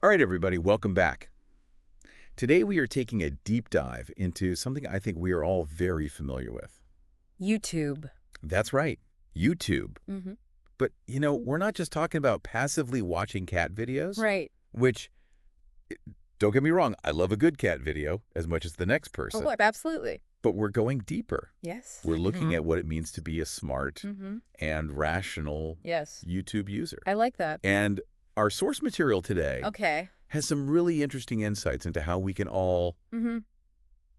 All right, everybody, welcome back. Today we are taking a deep dive into something I think we are all very familiar with. YouTube. That's right, YouTube. Mm-hmm. But, we're not just talking about passively watching cat videos, Right. which, don't get me wrong, I love a good cat video as much as the next person. Oh, absolutely. But we're going deeper. Yes. We're looking at what it means to be a smart Mm-hmm. and rational Yes. YouTube user. I like that. And our source material today Okay. has some really interesting insights into how we can all Mm-hmm.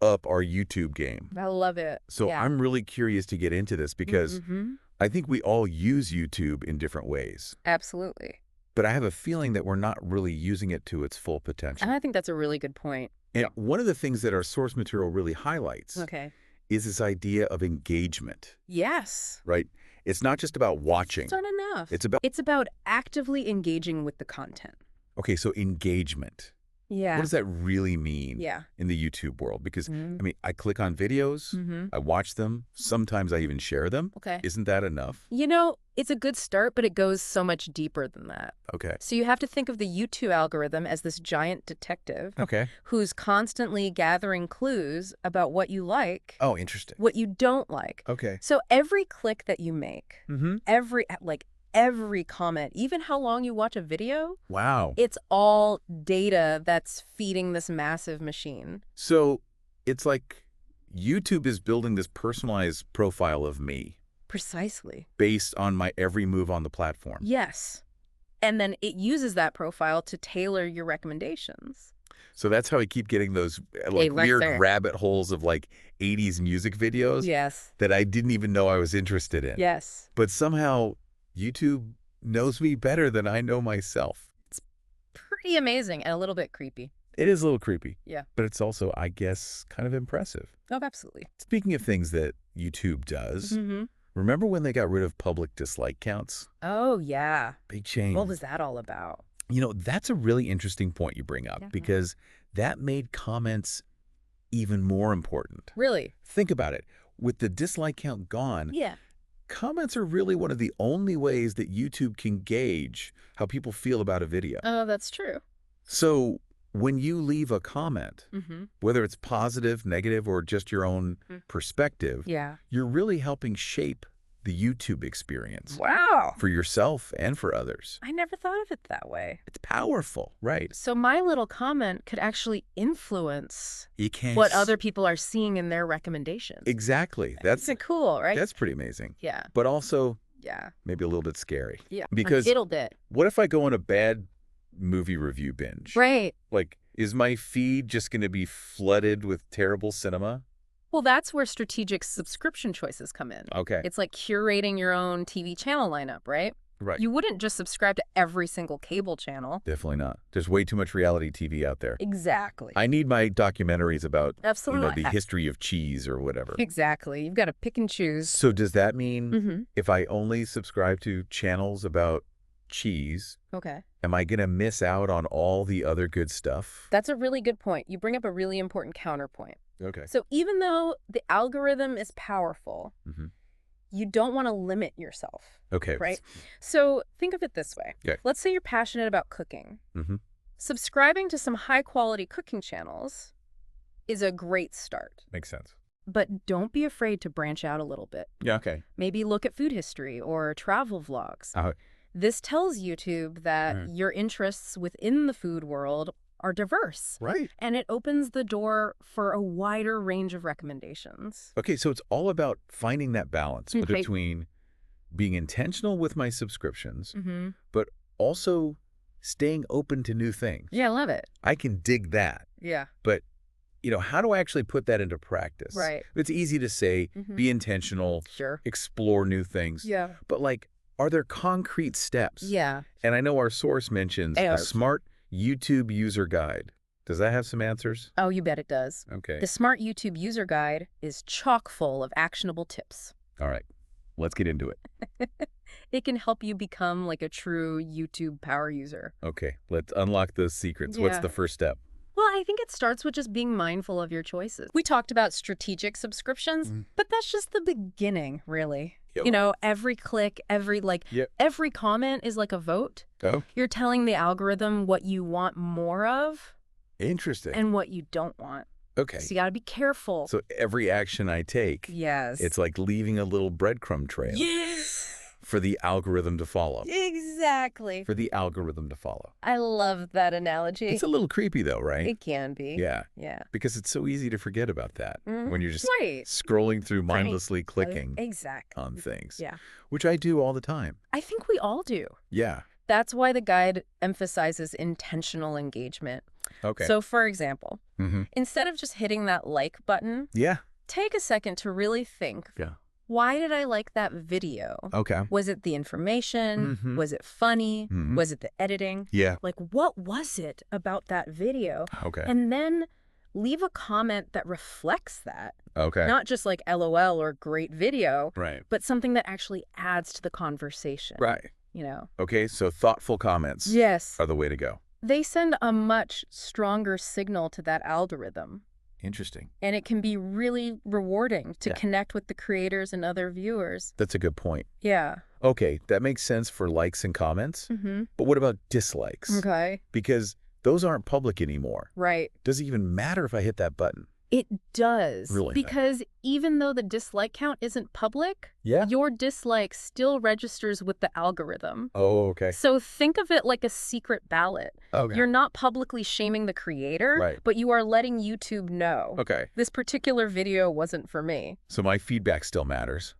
up our YouTube game. I love it. So Yeah. I'm really curious to get into this because Mm-hmm. I think we all use YouTube in different ways. Absolutely. But I have a feeling that we're not really using it to its full potential. And I think that's a really good point. And one of the things that our source material really highlights Okay. is this idea of engagement, Yes. right? It's not just about watching. It's not enough. It's about actively engaging with the content. okay, so engagement. Yeah. What does that really mean Yeah. in the YouTube world? Because, Mm-hmm. I click on videos, Mm-hmm. I watch them, sometimes I even share them. Okay. Isn't that enough? It's a good start, but it goes so much deeper than that. Okay. So you have to think of the YouTube algorithm as this giant detective Okay. who's constantly gathering clues about what you like, Oh, interesting. what you don't like. Okay. So every click that you make, Mm-hmm. every comment, even how long you watch a video, Wow. it's all data that's feeding this massive machine. So it's like YouTube is building this personalized profile of me Precisely. based on my every move on the platform. Yes. And then it uses that profile to tailor your recommendations. So that's how I keep getting those right weird there. rabbit holes of 80s music videos Yes. that I didn't even know I was interested in. Yes. But somehow YouTube knows me better than I know myself. Pretty amazing and a little bit creepy. It is a little creepy. Yeah. But it's also, I guess, kind of impressive. Oh, absolutely. Speaking of things that YouTube does, Mm-hmm. remember when they got rid of public dislike counts? Oh, yeah. Big change. What was that all about? That's a really interesting point you bring up because that made comments even more important. Really? Think about it. With the dislike count gone, Yeah. comments are really one of the only ways that YouTube can gauge how people feel about a video. Oh, that's true. So when you leave a comment, Mm-hmm. whether it's positive, negative, or just your own perspective, Yeah. you're really helping shape the YouTube experience Wow. for yourself and for others. I never thought of it that way. It's powerful, right? So my little comment could actually influence You can't what other people are seeing in their recommendations. Exactly. That's cool, right? That's pretty amazing. Yeah. But also Yeah. maybe a little bit scary. Yeah. Because a little bit. what if I go on a bad movie review binge? Right. Is my feed just going to be flooded with terrible cinema? Well, that's where strategic subscription choices come in. Okay. It's like curating your own TV channel lineup, right? Right. You wouldn't just subscribe to every single cable channel. Definitely not. There's way too much reality TV out there. Exactly. I need my documentaries about, Absolutely. the history of cheese or whatever. Exactly. You've got to pick and choose. So does that mean Mm-hmm. if I only subscribe to channels about cheese, Okay. am I going to miss out on all the other good stuff? That's a really good point. You bring up a really important counterpoint. Okay. So even though the algorithm is powerful, Mm-hmm. you don't want to limit yourself, Okay. right? So think of it this way. Okay. Let's say you're passionate about cooking. Mm-hmm. Subscribing to some high-quality cooking channels is a great start. Makes sense. But don't be afraid to branch out a little bit. Yeah, okay. Maybe look at food history or travel vlogs. This tells YouTube that your interests within the food world are diverse. Right. And it opens the door for a wider range of recommendations. Okay, so it's all about finding that balance Right. between being intentional with my subscriptions, Mm-hmm. but also staying open to new things. Yeah, I love it. I can dig that. Yeah. But, how do I actually put that into practice? Right. It's easy to say, Mhm. be intentional, Sure. explore new things. Yeah. But, are there concrete steps? Yeah. And I know our source mentions a smart YouTube user guide. Does that have some answers? Oh, you bet it does. Okay. The Smart YouTube User Guide is chock full of actionable tips. All right. Let's get into it. It can help you become like a true YouTube power user. Okay. Let's unlock those secrets. What's Yeah. the first step? Well, I think it starts with just being mindful of your choices. We talked about strategic subscriptions, but that's just the beginning, really. Yep. You know, every click, every every comment is like a vote. Oh. You're telling the algorithm what you want more of. Interesting. And what you don't want. Okay. So you got to be careful. So every action I take, yes, it's like leaving a little breadcrumb trail. Yes. For the algorithm to follow. Exactly. For the algorithm to follow. I love that analogy. It's a little creepy though, right? It can be. Yeah. Yeah. Because it's so easy to forget about that when you're just scrolling through, mindlessly clicking on things. Yeah. Which I do all the time. I think we all do. Yeah. That's why the guide emphasizes intentional engagement. Okay. So, for example, instead of just hitting that like button, take a second to really think, why did I like that video? Okay. Was it the information? Was it funny? Was it the editing? Yeah. Like, what was it about that video? Okay. And then leave a comment that reflects that. Okay. Not just like LOL or great video, right, but something that actually adds to the conversation. Right. You know? Okay, so thoughtful comments are the way to go. They send a much stronger signal to that algorithm. Interesting. And it can be really rewarding to connect with the creators and other viewers. That's a good point. Yeah. Okay, that makes sense for likes and comments. But what about dislikes? Okay. Because those aren't public anymore. Right. Does it even matter if I hit that button? It does. Really? Because even though the dislike count isn't public, your dislike still registers with the algorithm. Oh, okay. So think of it like a secret ballot. Okay. You're not publicly shaming the creator, but you are letting YouTube know. Okay. This particular video wasn't for me. So my feedback still matters.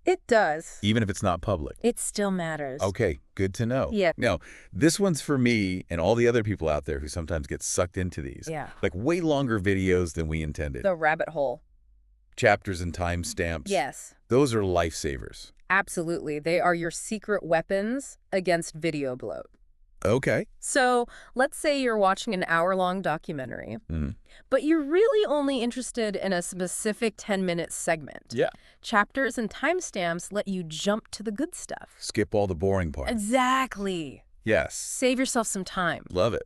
It does. Even if it's not public. It still matters. Okay, good to know. Yeah. Now, this one's for me and all the other people out there who sometimes get sucked into these. Yeah. Like way longer videos than we intended. The rabbit hole. Chapters and timestamps. Yes. Those are lifesavers. Absolutely. They are your secret weapons against video bloat. Okay. So let's say you're watching an hour-long documentary, but you're really only interested in a specific 10-minute segment. Yeah. Chapters and timestamps let you jump to the good stuff. Skip all the boring parts. Exactly. Yes. Save yourself some time. Love it.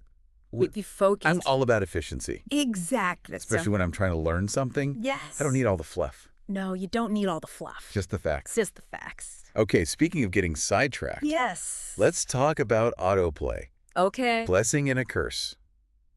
Be focused. I'm all about efficiency. Exactly. Especially when I'm trying to learn something. Yes. I don't need all the fluff. No, you don't need all the fluff. Just the facts. Just the facts. Okay, speaking of getting sidetracked. Yes. Let's talk about autoplay. Okay. Blessing and a curse.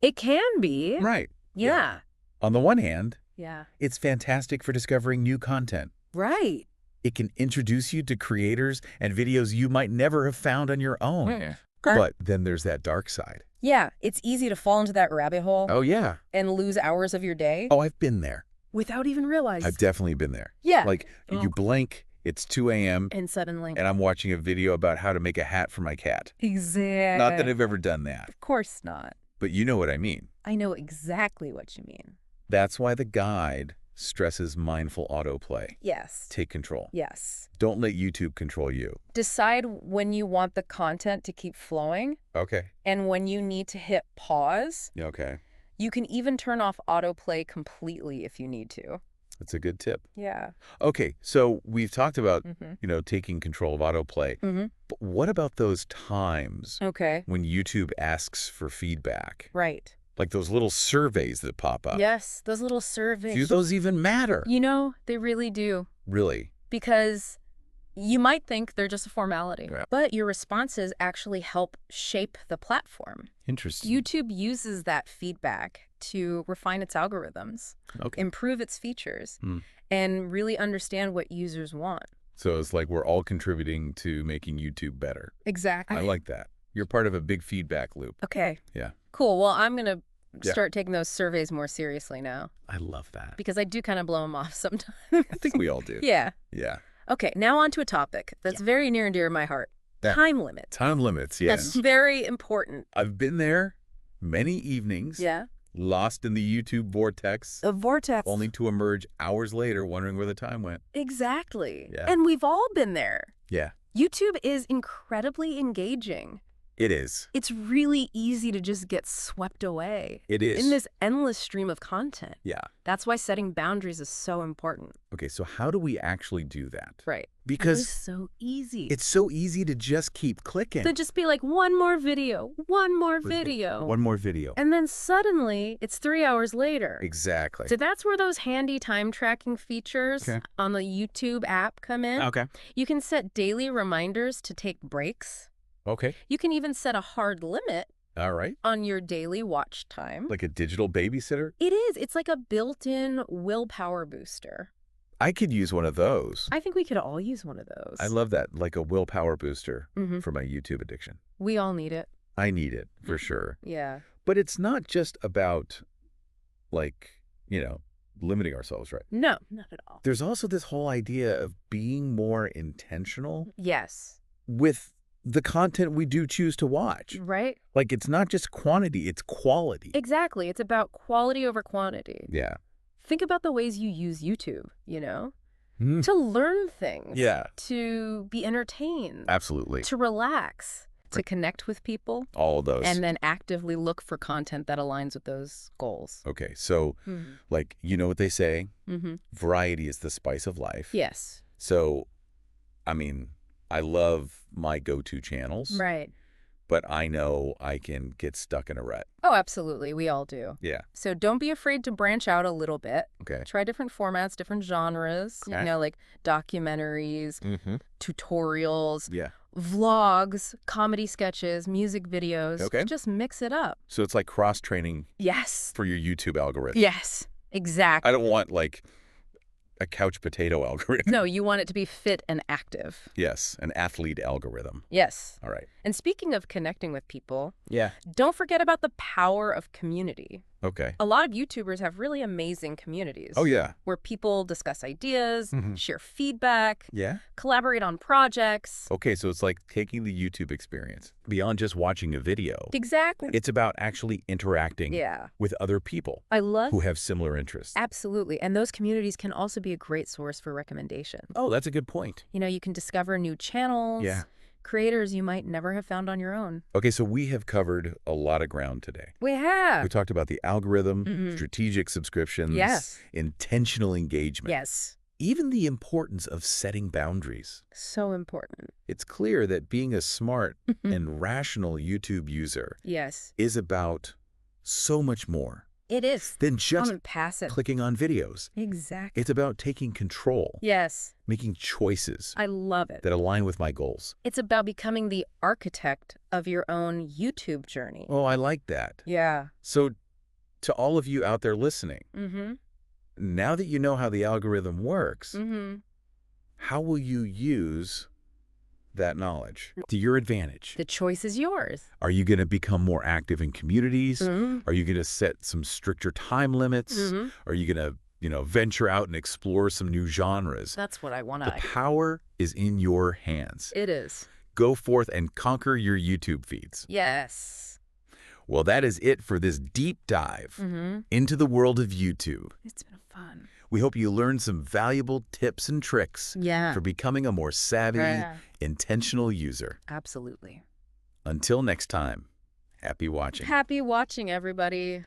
It can be. Right. Yeah. On the one hand, yeah, it's fantastic for discovering new content. Right. It can introduce you to creators and videos you might never have found on your own. Yeah. But then there's that dark side. Yeah, it's easy to fall into that rabbit hole. Oh, yeah. And lose hours of your day. Oh, I've been there. Without even realizing. I've definitely been there. Yeah. Like, you blink, it's 2 a.m. And suddenly. And I'm watching a video about how to make a hat for my cat. Exactly. Not that I've ever done that. Of course not. But you know what I mean. I know exactly what you mean. That's why the guide stresses mindful autoplay. Yes. Take control. Yes. Don't let YouTube control you. Decide when you want the content to keep flowing. Okay. And when you need to hit pause. Okay. You can even turn off autoplay completely if you need to. That's a good tip. Yeah. Okay, so we've talked about, taking control of autoplay. But what about those times when YouTube asks for feedback? Right. Like those little surveys that pop up. Yes, those little surveys. Do those even matter? You know, they really do. Really? Because you might think they're just a formality, Yeah. but your responses actually help shape the platform. Interesting. YouTube uses that feedback to refine its algorithms, improve its features, and really understand what users want. So it's like we're all contributing to making YouTube better. Exactly. I like that. You're part of a big feedback loop. Okay. Yeah. Cool. Well, I'm going to start taking those surveys more seriously now. I love that. Because I do kind of blow them off sometimes. I think we all do. Yeah. Yeah. Okay, now on to a topic that's very near and dear to my heart. Time limit. Time limits, yes. That's very important. I've been there many evenings. Yeah. Lost in the YouTube vortex. A vortex. Only to emerge hours later wondering where the time went. Exactly. Yeah. And we've all been there. Yeah. YouTube is incredibly engaging. It is. It's really easy to just get swept away. It is. In this endless stream of content. Yeah. That's why setting boundaries is so important. Okay, so how do we actually do that? Right. Because it's so easy. It's so easy to just keep clicking. To just be like, one more video, one more video. One more video. And then suddenly, it's 3 hours later. Exactly. So that's where those handy time tracking features on the YouTube app come in. Okay. You can set daily reminders to take breaks. Okay. You can even set a hard limit on your daily watch time. Like a digital babysitter? It is. It's like a built-in willpower booster. I could use one of those. I think we could all use one of those. I love that, like a willpower booster for my YouTube addiction. We all need it. I need it, for sure. Yeah. But it's not just about, like, limiting ourselves, right? No, not at all. There's also this whole idea of being more intentional. Yes. With the content we do choose to watch. Right. Like, it's not just quantity, it's quality. Exactly. It's about quality over quantity. Yeah. Think about the ways you use YouTube, to learn things. Yeah. To be entertained. Absolutely. To relax. To connect with people. All of those. And then actively look for content that aligns with those goals. Okay. So, like, you know what they say? Variety is the spice of life. Yes. So, I mean, I love my go-to channels. Right. But I know I can get stuck in a rut. Oh, absolutely. We all do. Yeah. So don't be afraid to branch out a little bit. Okay. Try different formats, different genres, like documentaries, tutorials, vlogs, comedy sketches, music videos. Okay. Just mix it up. So it's like cross-training. Yes. For your YouTube algorithm. Yes, exactly. I don't want, like, a couch potato algorithm. No, you want it to be fit and active. Yes, an athlete algorithm. Yes. All right. And speaking of connecting with people, yeah, don't forget about the power of community. Okay. A lot of YouTubers have really amazing communities. Oh, yeah. Where people discuss ideas, share feedback, yeah, collaborate on projects. Okay, so it's like taking the YouTube experience beyond just watching a video. Exactly. It's about actually interacting with other people who have similar interests. Absolutely. And those communities can also be a great source for recommendations. Oh, that's a good point. You can discover new channels. Yeah. Creators you might never have found on your own. Okay, so we have covered a lot of ground today. We have. We talked about the algorithm, strategic subscriptions, intentional engagement. Yes. Even the importance of setting boundaries. So important. It's clear that being a smart and rational YouTube user is about so much more. It is. Than just passive. Clicking on videos. Exactly. It's about taking control. Yes. Making choices. I love it. That align with my goals. It's about becoming the architect of your own YouTube journey. Oh, I like that. Yeah. So, to all of you out there listening, now that you know how the algorithm works, how will you use that knowledge to your advantage? The choice is yours. Are you going to become more active in communities? Are you going to set some stricter time limits? Are you going to, venture out and explore some new genres? That's what I want to. The power is in your hands. It is. Go forth and conquer your YouTube feeds. Yes. Well, that is it for this deep dive into the world of YouTube. It's been fun. We hope you learned some valuable tips and tricks for becoming a more savvy, intentional user. Absolutely. Until next time, happy watching. Happy watching, everybody.